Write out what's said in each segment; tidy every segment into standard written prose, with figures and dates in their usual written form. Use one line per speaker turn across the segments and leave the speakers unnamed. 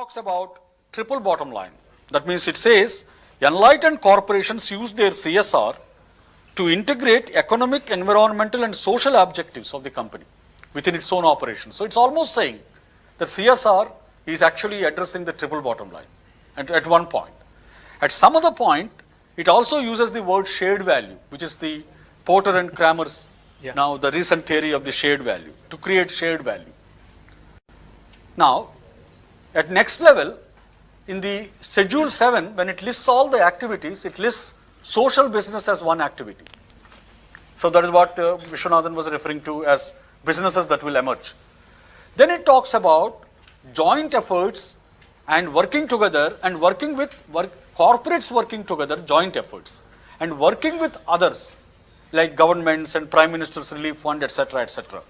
talks about triple bottom line. That means it says enlightened corporations use their CSR to integrate economic, environmental and social objectives of the company within its own operations. So it's almost saying that CSR is actually addressing the triple bottom line at one point. At some other point, it also uses the word shared value, which is the Porter and Kramer's now the recent theory of the shared value, to create shared value. Now, at next level, in the Schedule 7, when it lists all the activities, it lists social business as one activity. So that is what Vishwanathan was referring to as businesses that will emerge. Then it talks about joint efforts and working together and working with corporates working together, joint efforts, and working with others like governments and Prime Minister's Relief Fund, etc., etc.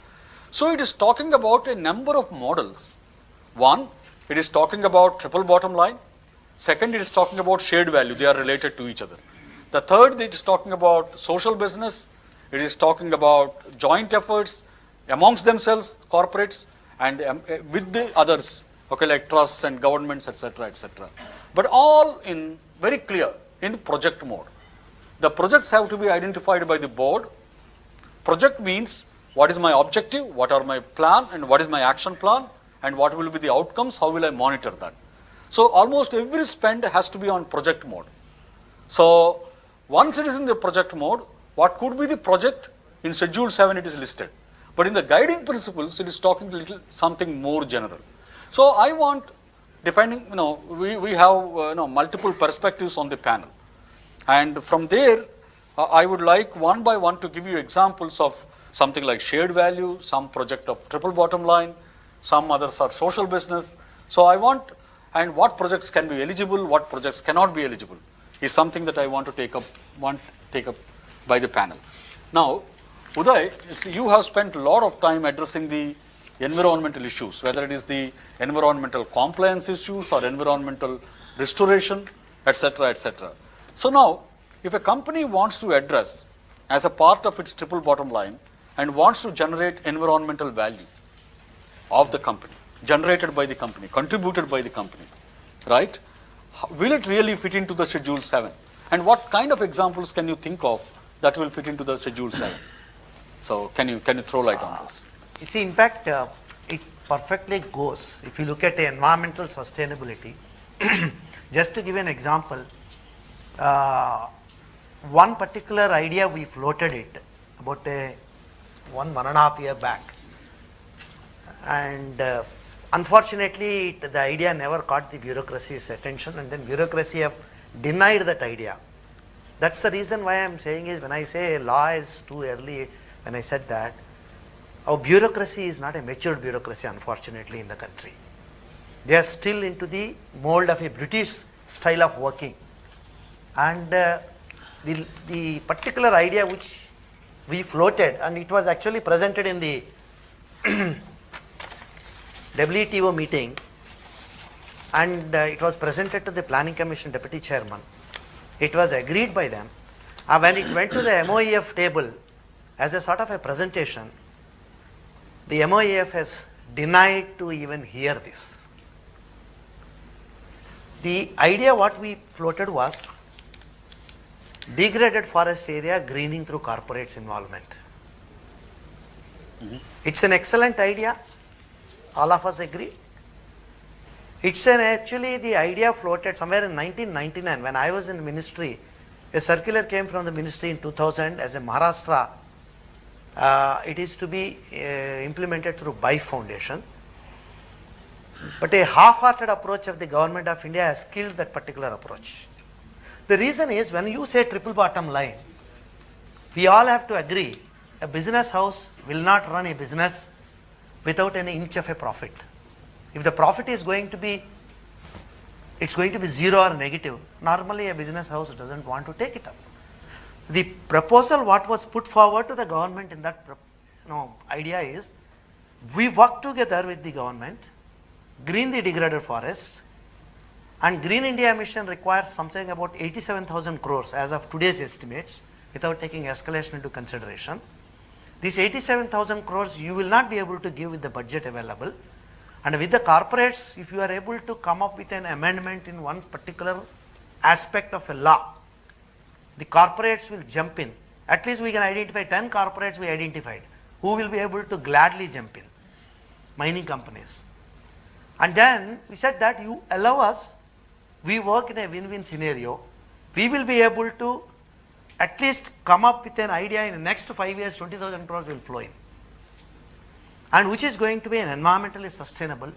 So it is talking about a number of models. One, it is talking about triple bottom line. Second, it is talking about shared value. They are related to each other. The third, it is talking about social business. It is talking about joint efforts amongst themselves, corporates, and with the others, okay, like trusts and governments, etc., etc. But all in very clear in project mode. The projects have to be identified by the board. Project means what is my objective, what are my plan, and what is my action plan, and what will be the outcomes, how will I monitor that. So almost every spend has to be on project mode. So once it is in the project mode, what could be the project? In Schedule 7 it is listed. But in the guiding principles, it is talking a little something more general. So I want, depending, we have multiple perspectives on the panel. And from there, I would like one by one to give you examples of something like shared value, some project of triple bottom line, some others are social business. So I want, and what projects can be eligible, what projects cannot be eligible, is something that I want to take up by the panel. Now, Uday, you have spent a lot of time addressing the environmental issues, whether it is the environmental compliance issues or environmental restoration, etc., etc. So now, if a company wants to address as a part of its triple bottom line and wants to generate environmental value of the company, generated by the company, contributed by the company, right? Will it really fit into the Schedule 7? And what kind of examples can you think of that will fit into the Schedule 7? So can you throw light on this?
You see, in fact, it perfectly goes. If you look at the environmental sustainability, just to give an example, one particular idea we floated it about one and a half year back, and unfortunately the idea never caught the bureaucracy's attention, and then bureaucracy have denied that idea. That's the reason why I am saying is, when I say law is too early, when I said that, our bureaucracy is not a matured bureaucracy, unfortunately, in the country. They are still into the mold of a British style of working. And the particular idea which we floated, and it was actually presented in the WTO meeting, and it was presented to the Planning Commission Deputy Chairman. It was agreed by them. When it went to the MOEF table as a sort of a presentation, the MOEF has denied to even hear this. The idea what we floated was degraded forest area greening through corporates involvement. It's an excellent idea. All of us agree. It's actually the idea floated somewhere in 1999 when I was in the ministry. A circular came from the ministry in 2000 as a Maharashtra. It is to be implemented through BIFE Foundation. But a half-hearted approach of the government of India has killed that particular approach. The reason is, when you say triple bottom line, we all have to agree a business house will not run a business without an inch of a profit. If the profit is going to be, it's going to be zero or negative, normally a business house doesn't want to take it up. So the proposal what was put forward to the government in that idea is, we work together with the government, green the degraded forest, and Green India Mission requires something about 87,000 crores as of today's estimates, without taking escalation into consideration. This 87,000 crores you will not be able to give with the budget available. And with the corporates, if you are able to come up with an amendment in one particular aspect of a law, the corporates will jump in. At least we can identify 10 corporates we identified who will be able to gladly jump in, mining companies. And then we said that you allow us, we work in a win-win scenario, we will be able to at least come up with an idea in the next 5 years, 20,000 crores will flow in. And which is going to be an environmentally sustainable.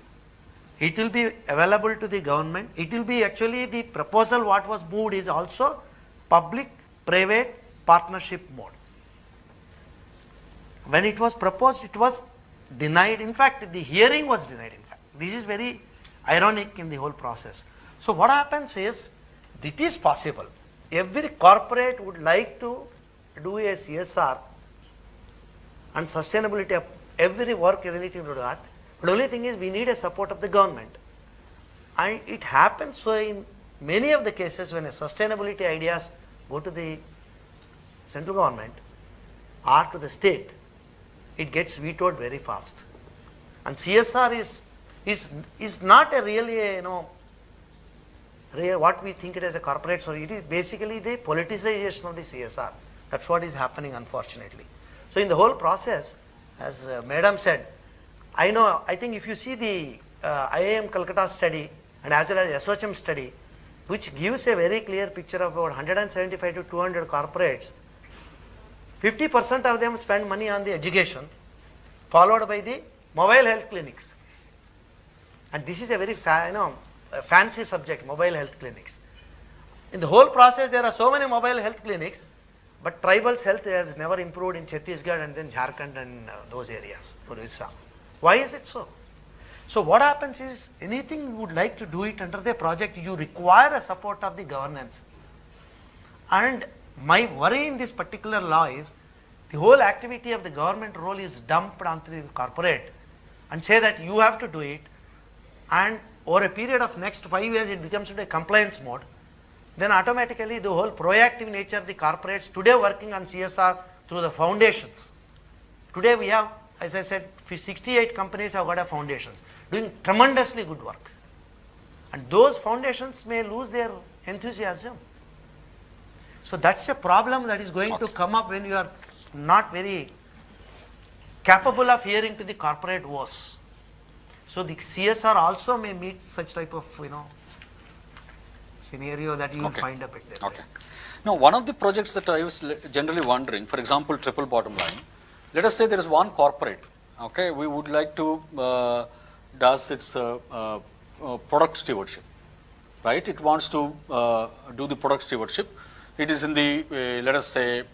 It will be available to the government. It will be actually the proposal what was moved is also public-private partnership mode. When it was proposed, it was denied. In fact, the hearing was denied. In fact, this is very ironic in the whole process. So what happens is, it is possible. Every corporate would like to do a CSR and sustainability of every work, ability to do that. But the only thing is we need a support of the government. And it happens so in many of the cases when a sustainability ideas go to the central government or to the state, it gets vetoed very fast. And CSR is not a really a, what we think it as a corporate, so it is basically the politicization of the CSR. That's what is happening, unfortunately. So in the whole process, as Madam said, I think if you see the IIM Calcutta study and as well as SOCHM study, which gives a very clear picture of about 175 to 200 corporates, 50% of them spend money on the education, followed by the mobile health clinics. And this is a very fancy subject, mobile health clinics. In the whole process, there are so many mobile health clinics, but tribals' health has never improved in Chhattisgarh and then Jharkhand and those areas, Orissa. Why is it so? So what happens is, anything you would like to do it under the project, you require a support of the governance. And my worry in this particular law is, the whole activity of the government role is dumped onto the corporate and say that you have to do it, and over a period of next 5 years it becomes into a compliance mode. Then automatically the whole proactive nature of the corporates today working on CSR through the foundations. Today we have, as I said, 68 companies have got a foundations doing tremendously good work. And those foundations may lose their enthusiasm. So that's a problem that is going to come up when you are not very capable of hearing to the corporate voice. So the CSR also may meet such type of, scenario that you will find a bit there.
Okay. Now, one of the projects that I was generally wondering, for example, triple bottom line, let us say there is one corporate, okay, we would like to does its product stewardship, right? It wants to do the product stewardship. It is in the, let us say,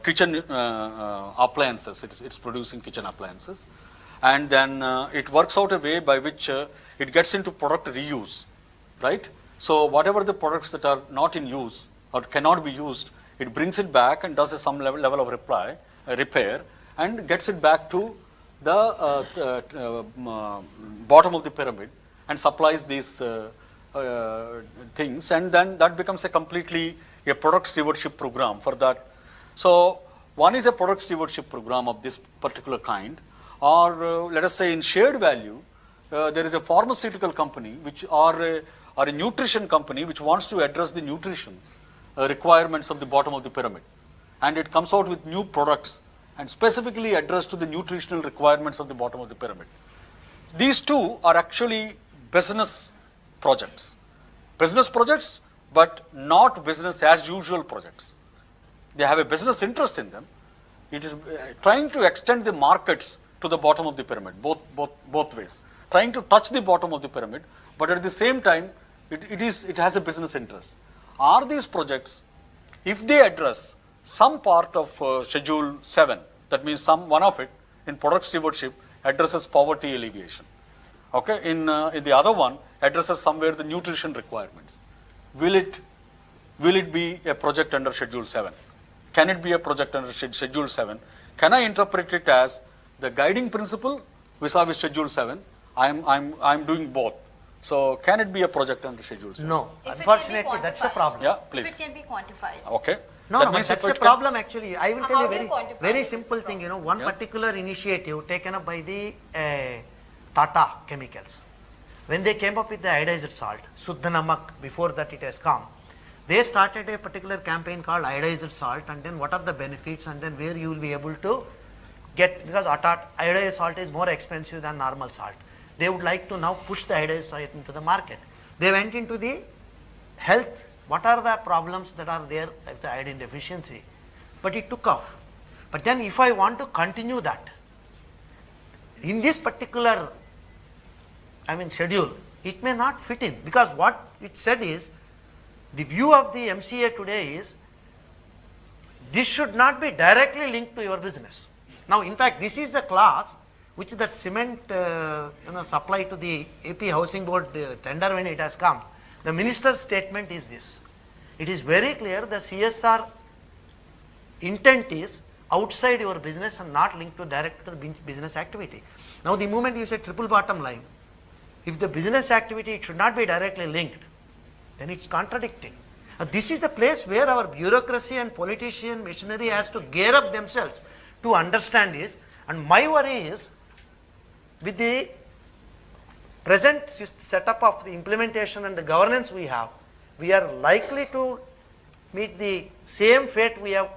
kitchen appliances, it's producing kitchen appliances. And then it works out a way by which it gets into product reuse, right? So whatever the products that are not in use or cannot be used, it brings it back and does some level of repair and gets it back to the bottom of the pyramid and supplies these things, and then that becomes a completely a product stewardship program for that. So one is a product stewardship program of this particular kind, or let us say in shared value, there is a pharmaceutical company which or a nutrition company which wants to address the nutrition requirements of the bottom of the pyramid, and it comes out with new products and specifically addressed to the nutritional requirements of the bottom of the pyramid. These two are actually business projects, but not business as usual projects. They have a business interest in them. It is trying to extend the markets to the bottom of the pyramid, both ways, trying to touch the bottom of the pyramid, but at the same time, it has a business interest. Are these projects, if they address some part of Schedule 7, that means one of it in product stewardship addresses poverty alleviation, okay, in the other one addresses somewhere the nutrition requirements, will it be a project under Schedule 7? Can it be a project under Schedule 7? Can I interpret it as the guiding principle vis-a-vis Schedule 7? I'm doing both. So can it be a project under Schedule 7?
No, unfortunately that's a problem.
Yeah, please.
If it can be quantified.
Okay.
No, but that's a problem actually. I will tell you a
How do you quantify
very
it?
simple thing. One particular initiative taken up by the Tata Chemicals. When they came up with the iodized salt, Suddha Namak, before that it has come, they started a particular campaign called iodized salt, and then what are the benefits, and then where you will be able to get, because iodized salt is more expensive than normal salt. They would like to now push the iodized salt into the market. They went into the health, what are the problems that are there with the iodine deficiency, but it took off. But then if I want to continue that, in this particular schedule, it may not fit in, because what it said is, the view of the MCA today is, this should not be directly linked to your business. Now, in fact, this is the clause which the cement supply to the AP Housing Board tender when it has come. The minister's statement is this. It is very clear the CSR intent is outside your business and not linked to direct to the business activity. Now, the moment you say triple bottom line, if the business activity it should not be directly linked, then it's contradicting. This is the place where our bureaucracy and politician machinery has to gear up themselves to understand this. And my worry is, with the present setup of the implementation and the governance we have, we are likely to meet the same fate we have,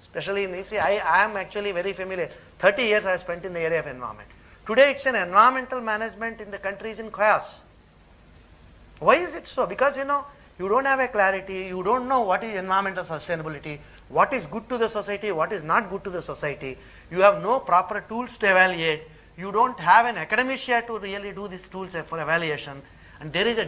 especially in this. I am actually very familiar. 30 years I have spent in the area of environment. Today it's an environmental management in the country is in chaos. Why is it so? Because you don't have a clarity, you don't know what is environmental sustainability, what is good to the society, what is not good to the society. You have no proper tools to evaluate. You don't have an academia to really do these tools for evaluation. And there is a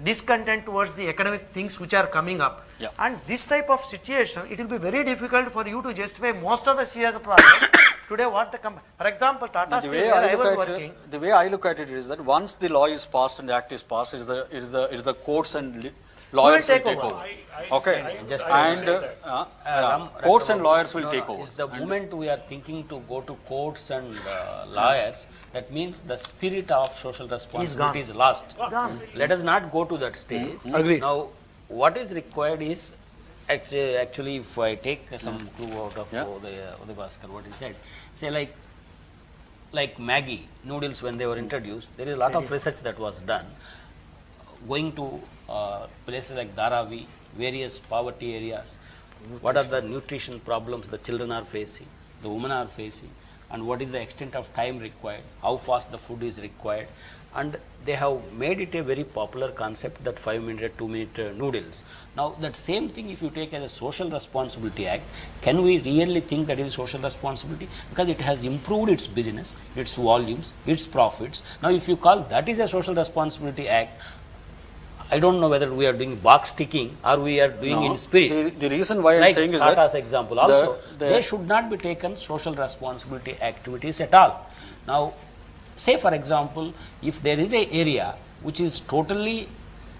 discontent towards the academic things which are coming up.
Yeah.
And this type of situation, it will be very difficult for you to justify most of the CSR projects. Today what for example, Tata Steel, where I was working.
The way I look at it is that once the law is passed and the act is passed, it is the courts and lawyers will take over. Okay, courts and lawyers will take over.
Is the moment we are thinking to go to courts and lawyers, that means the spirit of social responsibility is lost. Let us not go to that stage.
Agreed.
Now, what is required is, actually if I take some clue out of Uday Bhaskar, what he said, say like Maggi noodles when they were introduced, there is a lot of research that was done, going to places like Dharavi, various poverty areas, what are the nutrition problems the children are facing, the women are facing, and what is the extent of time required, how fast the food is required, and they have made it a very popular concept, that 5-minute, 2-minute noodles. Now, that same thing if you take as a social responsibility act, can we really think that it is social responsibility? Because it has improved its business, its volumes, its profits. Now, if you call that is a social responsibility act, I don't know whether we are doing box ticking or we are doing in spirit.
The reason why I am saying is that
Tata's example also, they should not be taken social responsibility activities at all. Now, say for example, if there is an area which is totally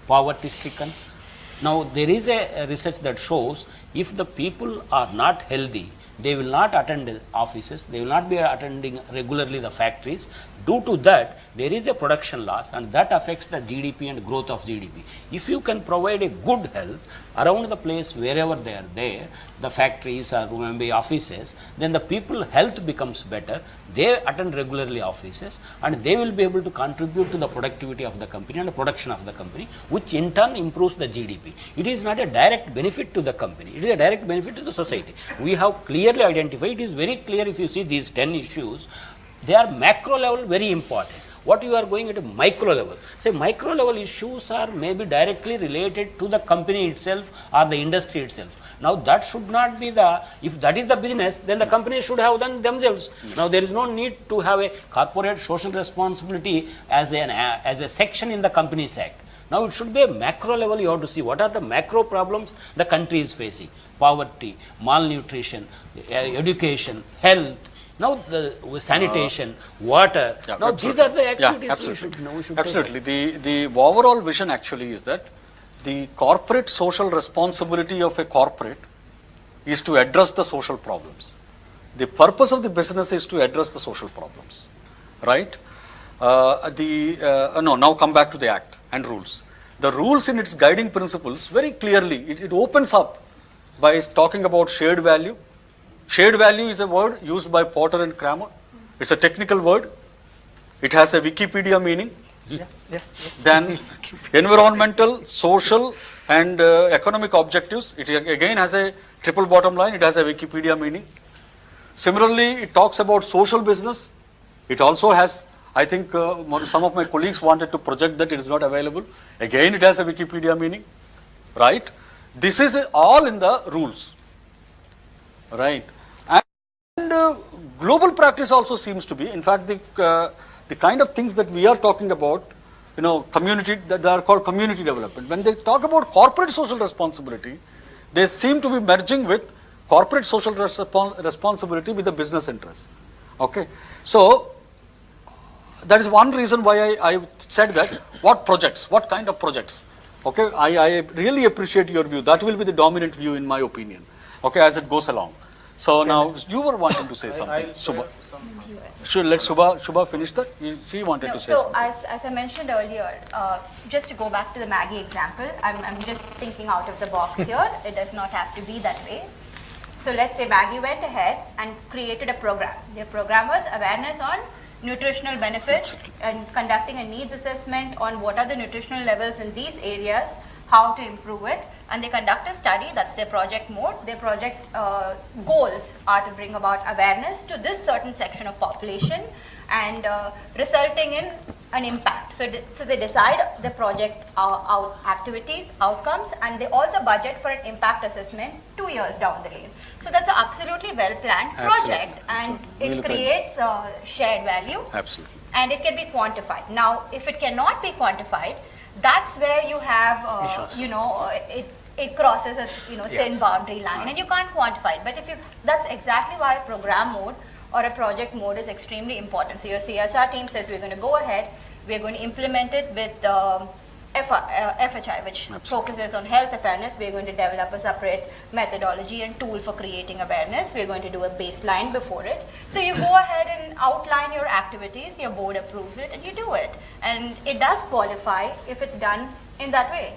poverty stricken, now there is a research that shows if the people are not healthy, they will not attend the offices, they will not be attending regularly the factories. Due to that, there is a production loss, and that affects the GDP and growth of GDP. If you can provide a good health around the place wherever they are there, the factories or maybe offices, then the people health becomes better, they attend regularly offices, and they will be able to contribute to the productivity of the company and the production of the company, which in turn improves the GDP. It is not a direct benefit to the company, it is a direct benefit to the society. We have clearly identified, it is very clear if you see these 10 issues, they are macro level very important. What you are going at a micro level, say micro level issues are maybe directly related to the company itself or the industry itself. Now that should not be if that is the business, then the company should have done themselves. Now there is no need to have a corporate social responsibility as a section in the Companies Act. Now it should be a macro level, you have to see what are the macro problems the country is facing. Poverty, malnutrition, education, health, now the sanitation, water. Now these are the activities we should know.
Absolutely. The overall vision actually is that the corporate social responsibility of a corporate is to address the social problems. The purpose of the business is to address the social problems, right? Now come back to the act and rules. The rules in its guiding principles very clearly, it opens up by talking about shared value. Shared value is a word used by Porter and Kramer. It's a technical word. It has a Wikipedia meaning.
Yeah, yeah.
Then environmental, social and economic objectives. It again has a triple bottom line. It has a Wikipedia meaning. Similarly, it talks about social business. It also has, I think some of my colleagues wanted to project that it is not available. Again, it has a Wikipedia meaning, right? This is all in the rules, right? And global practice also seems to be, in fact, the kind of things that we are talking about, community, that are called community development. When they talk about corporate social responsibility, they seem to be merging with corporate social responsibility with the business interests. Okay, so that is one reason why I said that what kind of projects. Okay, I really appreciate your view. That will be the dominant view in my opinion. Okay, as it goes along. So now you were wanting to say something, Subha. Sure, let Shubha finish that. She wanted to say
so
something.
as I mentioned earlier, just to go back to the Maggie example, I'm just thinking out of the box here. It does not have to be that way. So let's say Maggie went ahead and created a program. Their program was awareness on nutritional benefits and conducting a needs assessment on what are the nutritional levels in these areas, how to improve it, and they conduct a study. That's their project mode. Their project goals are to bring about awareness to this certain section of population and resulting in an impact. So they decide the project activities, outcomes, and they also budget for an impact assessment 2 years down the lane. So that's an absolutely well-planned project, and it creates shared value.
Absolutely.
And it can be quantified. Now, if it cannot be quantified, that's where you have, it crosses a thin boundary line, and you can't quantify it. But that's exactly why program mode or a project mode is extremely important. So your CSR team says we're going to go ahead, we're going to implement it with FHI, which focuses on health awareness. We're going to develop a separate methodology and tool for creating awareness. We're going to do a baseline before it. So you go ahead and outline your activities, your board approves it, and you do it. And it does qualify if it's done in that way.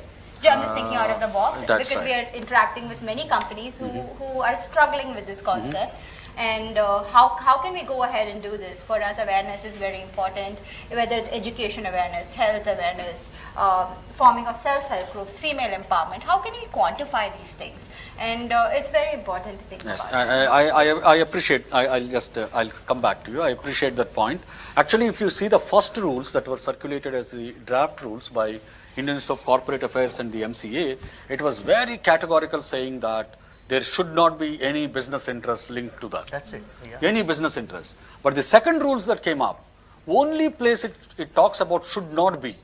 I'm just thinking out of the box because we are interacting with many companies who are struggling with this concept. And how can we go ahead and do this? For us, awareness is very important, whether it's education awareness, health awareness, forming of self-help groups, female empowerment. How can we quantify these things? And it's very important to think about.
I appreciate, I'll come back to you. I appreciate that point. Actually, if you see the first rules that were circulated as the draft rules by Indian Institute of Corporate Affairs and the MCA, it was very categorical saying that there should not be any business interest linked to that.
That's it. Yeah.
Any business interest. But the second rules that came up, only place it talks about should not be,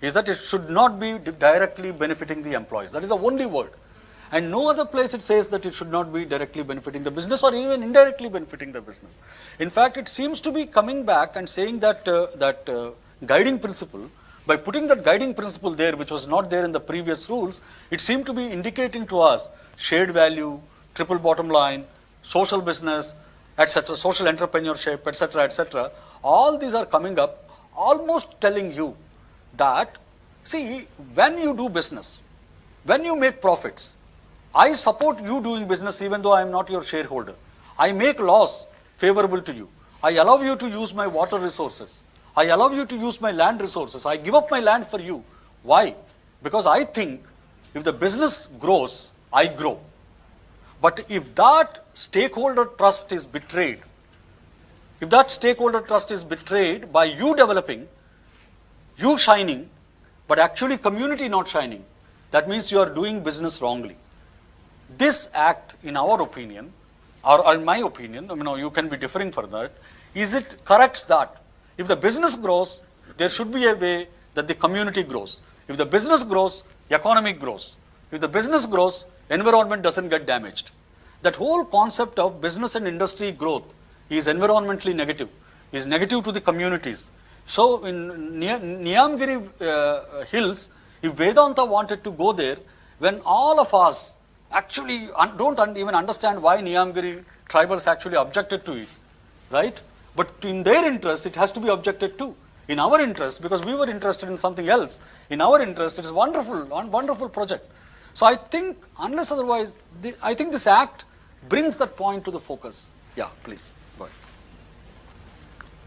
is that it should not be directly benefiting the employees. That is the only word. And no other place it says that it should not be directly benefiting the business or even indirectly benefiting the business. In fact, it seems to be coming back and saying that guiding principle, by putting that guiding principle there, which was not there in the previous rules, it seemed to be indicating to us shared value, triple bottom line, social business, etc., social entrepreneurship, etc., etc. All these are coming up, almost telling you that, see, when you do business, when you make profits, I support you doing business even though I am not your shareholder. I make laws favorable to you. I allow you to use my water resources. I allow you to use my land resources. I give up my land for you. Why? Because I think if the business grows, I grow. But if that stakeholder trust is betrayed, by you developing, you shining, but actually community not shining, that means you are doing business wrongly. This act, in our opinion, or in my opinion, you can be differing for that, it corrects that. If the business grows, there should be a way that the community grows. If the business grows, economy grows. If the business grows, environment doesn't get damaged. That whole concept of business and industry growth is environmentally negative, is negative to the communities. So in Niyamgiri Hills, if Vedanta wanted to go there, when all of us actually don't even understand why Niyamgiri tribals actually objected to it, right? But in their interest, it has to be objected to. In our interest, because we were interested in something else, in our interest, it is wonderful project. So I think, unless otherwise, I think this act brings that point to the focus. Yeah, please, go ahead.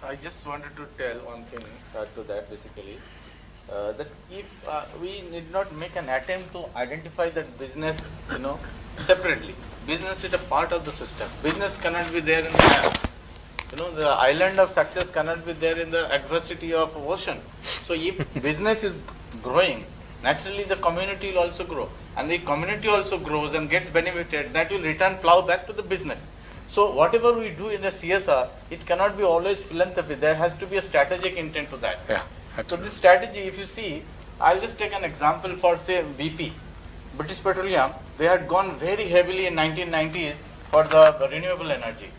I just wanted to tell one thing to that basically, that if we need not make an attempt to identify that business, separately. Business is a part of the system. Business cannot be there in the island of success cannot be there in the adversity of ocean. So if business is growing, naturally the community will also grow. And the community also grows and gets benefited, that will return plow back to the business. So whatever we do in the CSR, it cannot be always philanthropy. There has to be a strategic intent to that.
Yeah,
So
absolutely.
this strategy, if you see, I'll just take an example for say BP, British Petroleum. They had gone very heavily in 1990s for the renewable energy,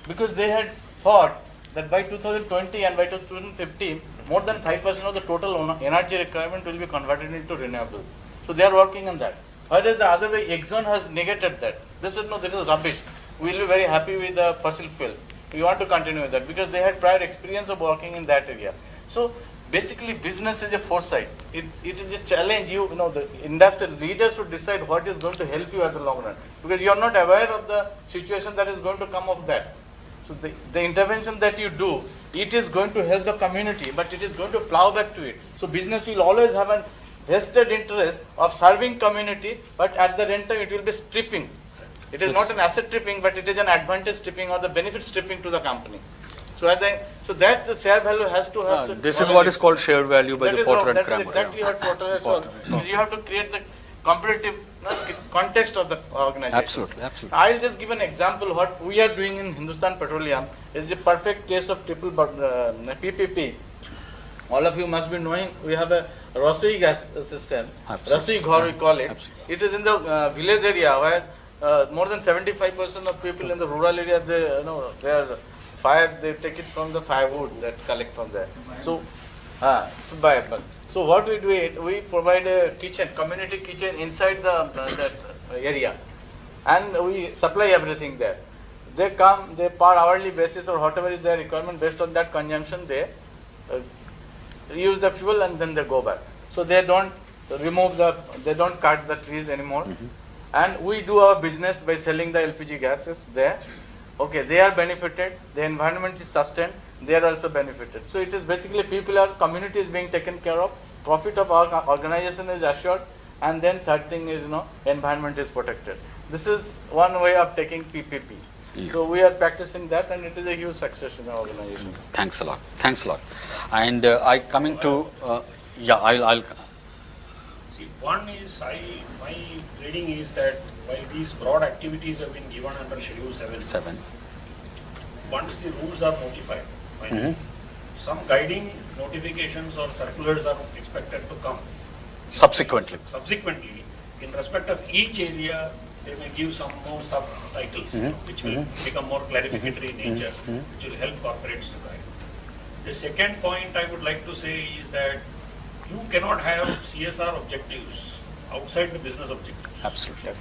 because they had thought that by 2020 and by 2050, more than 5% of the total energy requirement will be converted into renewable. So they are working on that. Whereas the other way, Exxon has negated that. This is rubbish. We will be very happy with the fossil fuels. We want to continue with that because they had prior experience of working in that area. So basically, business is a foresight. It is a challenge. The industrial leaders should decide what is going to help you at the long run, because you are not aware of the situation that is going to come of that. So the intervention that you do, it is going to help the community, but it is going to plow back to it. So business will always have an vested interest of serving community, but at the end time it will be stripping. It is not an asset stripping, but it is an advantage stripping or the benefit stripping to the company. So that the share value has to have.
This is what is called shared value by the Porter and
That
Kramer.
is exactly what Porter has
Porter,
told. You have to create the competitive context of the organization.
Absolutely, absolutely.
I'll just give an example. What we are doing in Hindustan Petroleum is a perfect case of PPP. All of you must be knowing we have a Rasoi gas system.
Absolutely.
Rasoi Ghar we call it.
Absolutely.
It is in the village area where more than 75% of people in the rural area, they are fired, they take it from the firewood that collect from there. So, biomass. So what we do, we provide a kitchen, community kitchen inside that area, and we supply everything there. They come, they per hourly basis or whatever is their requirement, based on that consumption, they use the fuel and then they go back. So they don't they don't cut the trees anymore. And we do our business by selling the LPG gases there. Okay, they are benefited, the environment is sustained, they are also benefited. So it is basically community is being taken care of, profit of our organization is assured, and then third thing is, environment is protected. This is one way of taking PPP.
Yeah.
So we are practicing that, and it is a huge success in our organization.
Thanks a lot. Thanks a lot. And I coming to, I'll
See, one is, my reading is that while these broad activities have been given under Schedule 7, once the rules are notified, finally, some guiding notifications or circulars are expected to come.
subsequently.
Subsequently, in respect of each area, they may give some more subtitles, which will become more clarificatory in nature, which will help corporates to guide. The second point I would like to say is that you cannot have CSR objectives outside the business objectives.
Absolutely.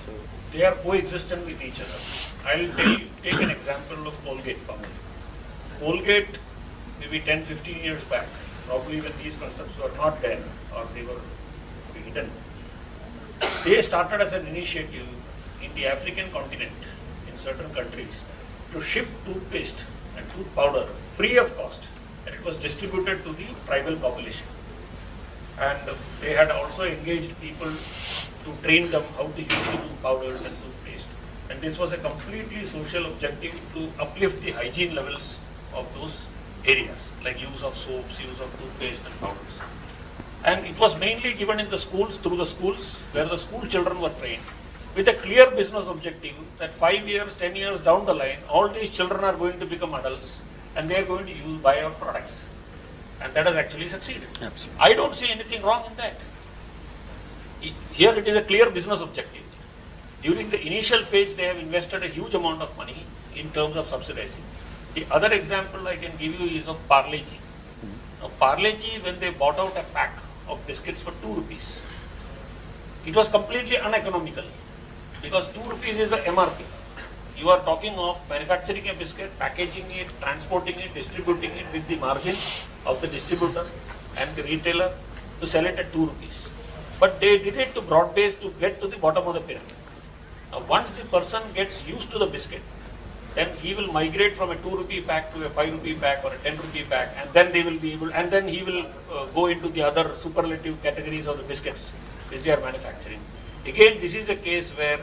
They are coexistent with each other. I'll take an example of Colgate. Colgate, maybe 10-15 years back, probably when these concepts were not there or they were hidden, they started as an initiative in the African continent, in certain countries, to ship toothpaste and tooth powder free of cost, and it was distributed to the tribal population. And they had also engaged people to train them how to use the tooth powders and toothpaste. And this was a completely social objective to uplift the hygiene levels of those areas, like use of soaps, use of toothpaste and powders. And it was mainly given in the schools, through the schools, where the school children were trained, with a clear business objective that 5 years, 10 years down the line, all these children are going to become adults and they are going to buy our products. And that has actually succeeded.
Absolutely.
I don't see anything wrong in that. Here it is a clear business objective. During the initial phase, they have invested a huge amount of money in terms of subsidizing. The other example I can give you is of Parle-G. Now, Parle-G, when they bought out a pack of biscuits for 2 rupees, it was completely uneconomical, because 2 rupees is the MRP. You are talking of manufacturing a biscuit, packaging it, transporting it, distributing it with the margins of the distributor and the retailer to sell it at 2 rupees. But they did it to broad base to get to the bottom of the pyramid. Now, once the person gets used to the biscuit, then he he will migrate from a 2 rupee pack to a 5 rupee pack or a 10 rupee pack, and then they will be able, and then he will go into the other superlative categories of the biscuits which they are manufacturing. Again, this is a case where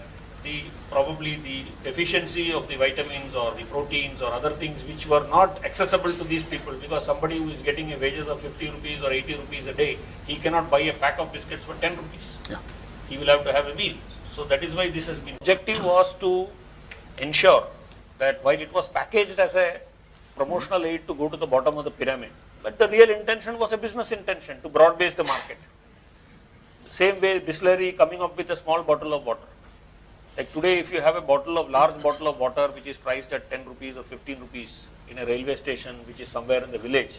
probably the deficiency of the vitamins or the proteins or other things which were not accessible to these people, because somebody who is getting a wages of 50 rupees or 80 rupees a day, he cannot buy a pack of biscuits for 10 rupees.
Yeah.
He will have to have a meal. So that is why this has been. Objective was to ensure that while it was packaged as a promotional aid to go to the bottom of the pyramid, but the real intention was a business intention to broad base the market. Same way distillery coming up with a small bottle of water. Like today, if you have a large bottle of water which is priced at 10 rupees or 15 rupees in a railway station which is somewhere in the village,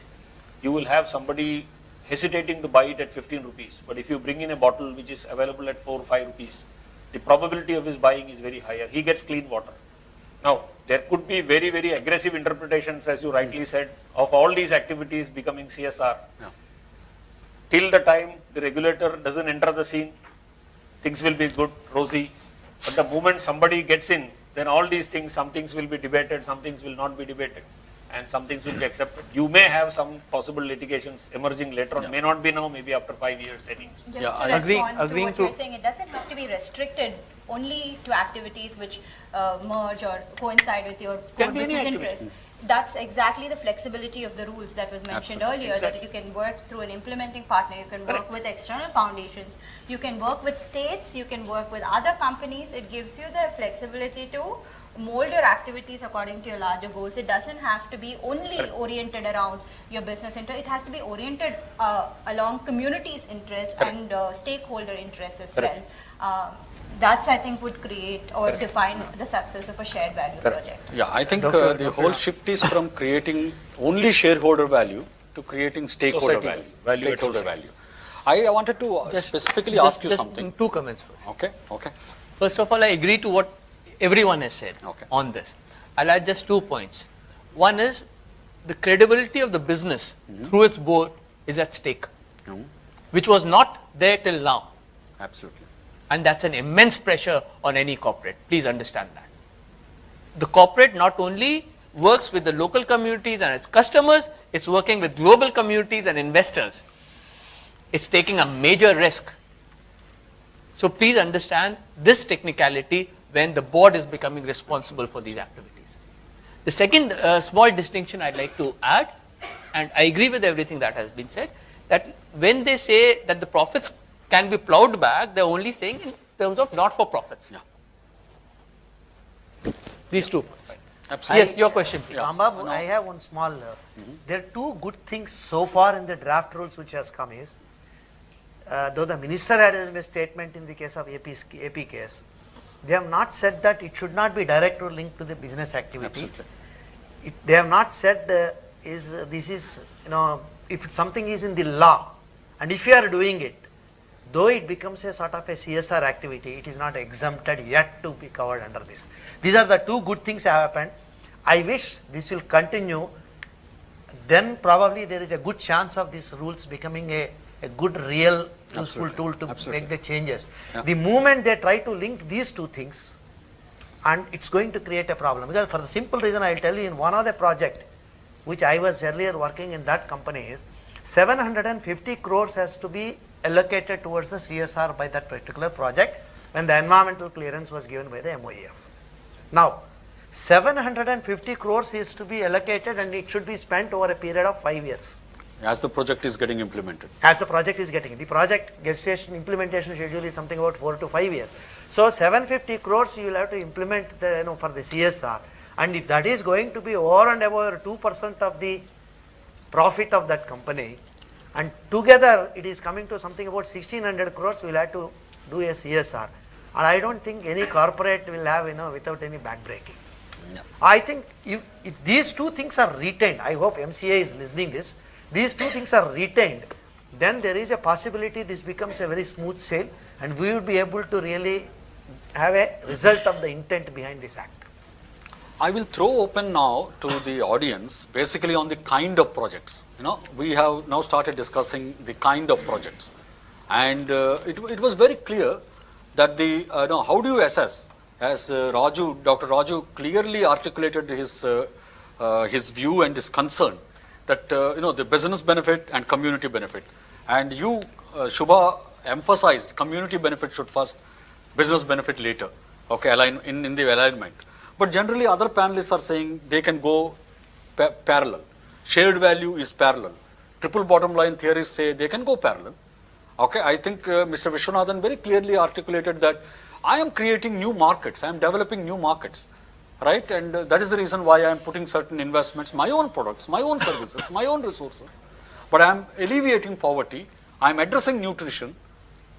you will have somebody hesitating to buy it at 15 rupees. But if you bring in a bottle which is available at 4 or 5 rupees, the probability of his buying is very higher. He gets clean water. Now, there could be very, very aggressive interpretations, as you rightly said, of all these activities becoming CSR.
Yeah.
Till the time the regulator doesn't enter the scene, things will be good, rosy. But the moment somebody gets in, then all these things, some things will be debated, some things will not be debated, and some things will be accepted. You may have some possible litigations emerging later on,
Yeah.
may not be now, maybe after 5 years, 10 years.
Just
Yeah,
to
I-
respond to
agreeing
what
to-
you're saying, it doesn't have to be restricted only to activities which merge or coincide with your core
Can be any
business
activity.
interests. That's exactly the flexibility of the rules that was mentioned
Absolutely.
earlier, that
Exactly.
you can work through an implementing partner, you can work
Correct.
with external foundations, you can work with states, you can work with other companies. It gives you the flexibility to mold your activities according to your larger goals. It doesn't have to be only oriented around your business interest. It has to be oriented along communities' interests and stakeholder interests as
Correct.
well. That's, I think, would create or define the success of a shared value
Correct.
project.
Yeah, I think
Dr.
the whole shift is from creating only shareholder value to creating stakeholder
Society
value.
value at
Stakeholder
society.
value. I wanted to specifically ask you something.
Two comments first.
Okay, okay.
First of all, I agree to what everyone has said
Okay.
on this. I'll add just 2 points. One is the credibility of the business through its board is at stake, which was not there till now.
Absolutely.
And that's an immense pressure on any corporate. Please understand that. The corporate not only works with the local communities and its customers, it's working with global communities and investors. It's taking a major risk. So please understand this technicality when the board is becoming responsible for these activities. The second small distinction I'd like to add, and I agree with everything that has been said, that when they say that the profits can be plowed back, they're only saying in terms of not for profits.
Yeah.
These 2 points.
Absolutely.
Yes, your question, please.
Rambabu, I have one small. There are two good things so far in the draft rules which has come is, though the minister had a statement in the case of AP case, they have not said that it should not be directly linked to the business activity.
Absolutely.
They have not said this is, if something is in the law, and if you are doing it, though it becomes a sort of a CSR activity, it is not exempted yet to be covered under this. These are the two good things have happened. I wish this will continue. Then probably there is a good chance of these rules becoming a good, real, useful
Absolutely.
tool to
Absolutely.
make the changes.
Yeah.
The moment they try to link these two things, and it's going to create a problem. Because for the simple reason, I'll tell you, in one of the project, which I was earlier working in that company is, 750 crores has to be allocated towards the CSR by that particular project when the environmental clearance was given by the MOEF. Now, 750 crores is to be allocated and it should be spent over a period of 5 years.
As the project is getting implemented.
As the project is getting, the project gestation implementation schedule is something about 4 to 5 years. So 750 crores you will have to implement for the CSR, and if that is going to be over and above 2% of the profit of that company, and together it is coming to something about 1600 crores, we will have to do a CSR, and I don't think any corporate will have without any backbreaking.
Yeah.
I think if these two things are retained, I hope MCA is listening this, these two things are retained, then there is a possibility this becomes a very smooth sail and we will be able to really have a result of the intent behind this act.
I will throw open now to the audience basically on the kind of projects. We have now started discussing the kind of projects, and it was very clear that how do you assess as Dr. Raju clearly articulated his view and his concern that the business benefit and community benefit, and you Shubha emphasized community benefit should first, business benefit later. Okay, align in the alignment. But generally, other panelists are saying they can go parallel. Shared value is parallel. Triple bottom line theories say they can go parallel. Okay, I think Mr. Vishwanathan very clearly articulated that I am creating new markets, I am developing new markets, right? And that is the reason why I am putting certain investments, my own products, my own services, my own resources. But I am alleviating poverty, I am addressing nutrition,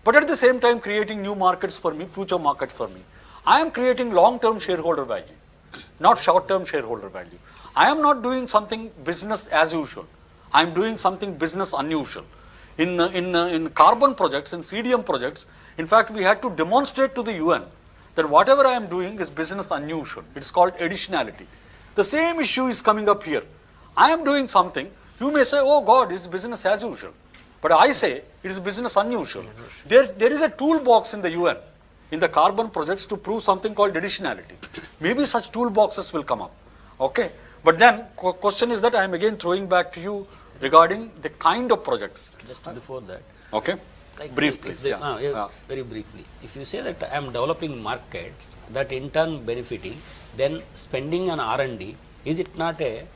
but at the same time creating new markets for me, future markets for me. I am creating long-term shareholder value, not short-term shareholder value. I am not doing something business as usual. I am doing something business unusual. In carbon projects, in CDM projects, in fact, we had to demonstrate to the UN that whatever I am doing is business unusual. It's called additionality. The same issue is coming up here. I am doing something. You may say, oh God, it's business as usual. But I say it is business unusual. There is a toolbox in the UN, in the carbon projects, to prove something called additionality. Maybe such toolboxes will come up. Okay. But then question is that I am again throwing back to you regarding the kind of projects.
Just before that.
Okay.
Like
Brief,
if
please.
they-
Yeah.
Very briefly. If you say that I am developing markets that in turn benefiting, then spending on R&D, is it not a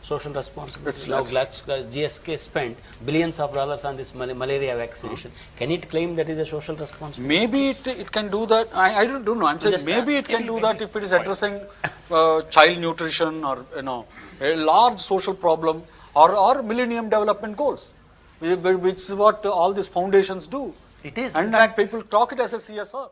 social responsibility? Now GSK spent billions of dollars on this malaria vaccination. Can it claim that is a social responsibility?
Maybe it can do that. I don't know. I'm saying
Just,
maybe it can do that if it is addressing child nutrition or a large social problem or Millennium Development Goals, which is what all these foundations do.
It is.
And people talk it as a CSR.